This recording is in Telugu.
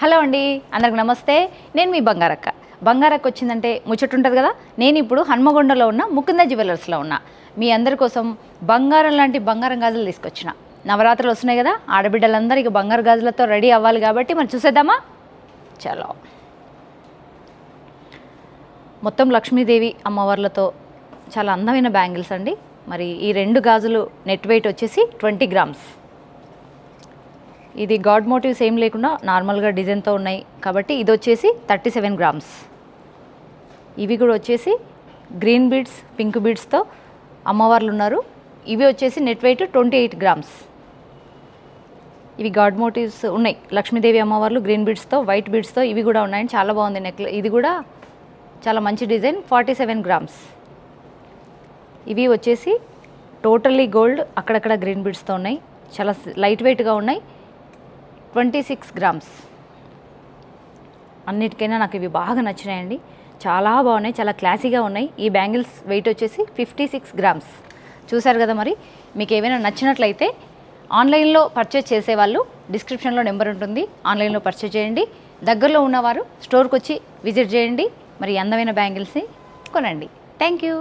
హలో అండి, అందరికి నమస్తే. నేను మీ బంగారక్క. బంగారక్క వచ్చిందంటే ముచ్చట ఉంటుంది కదా. నేను ఇప్పుడు హన్మగొండలో ఉన్న ముకుంద జ్యువెలర్స్లో ఉన్నా. మీ అందరి కోసం బంగారం లాంటి బంగారం గాజులు తీసుకొచ్చిన. నవరాత్రులు వస్తున్నాయి కదా, ఆడబిడ్డలందరూ ఇక బంగారు గాజులతో రెడీ అవ్వాలి కాబట్టి మరి చూసేద్దామా. చలో, మొత్తం లక్ష్మీదేవి అమ్మవార్లతో చాలా అందమైన బ్యాంగిల్స్ అండి. మరి ఈ రెండు గాజులు నెట్ వెయిట్ వచ్చేసి 20 గ్రామ్స్. ఇది గాడ్ మోటివ్స్ ఏం లేకుండా నార్మల్గా డిజైన్తో ఉన్నాయి కాబట్టి ఇది వచ్చేసి 37 గ్రామ్స్. ఇవి కూడా వచ్చేసి గ్రీన్ బీడ్స్, పింక్ బీడ్స్తో అమ్మవార్లు ఉన్నారు. ఇవి వచ్చేసి నెట్ వెయిట్ 28 గ్రామ్స్. ఇవి గాడ్ మోటివ్స్ ఉన్నాయి, లక్ష్మీదేవి అమ్మవార్లు గ్రీన్ బీడ్స్తో, వైట్ బీడ్స్తో ఇవి కూడా ఉన్నాయండి. చాలా బాగుంది నెక్లెస్. ఇది కూడా చాలా మంచి డిజైన్, 47 గ్రామ్స్. ఇవి వచ్చేసి టోటల్లీ గోల్డ్, అక్కడక్కడ గ్రీన్ బీడ్స్తో ఉన్నాయి. చాలా లైట్ వెయిట్గా ఉన్నాయి, 26 గ్రామ్స్. అన్నిటికైనా నాకు ఇవి బాగా నచ్చినాయండి, చాలా బాగున్నాయి, చాలా క్లాసీగా ఉన్నాయి. ఈ బ్యాంగిల్స్ వెయిట్ వచ్చేసి 56 గ్రామ్స్. చూసారు కదా. మరి మీకు ఏమైనా నచ్చినట్లయితే ఆన్లైన్లో పర్చేజ్ చేసేవాళ్ళు డిస్క్రిప్షన్లో నెంబర్ ఉంటుంది, ఆన్లైన్లో పర్చేజ్ చేయండి. దగ్గరలో ఉన్నవారు స్టోర్కి వచ్చి విజిట్ చేయండి. మరి అందమైన బ్యాంగిల్స్ని కొనండి. Thank you.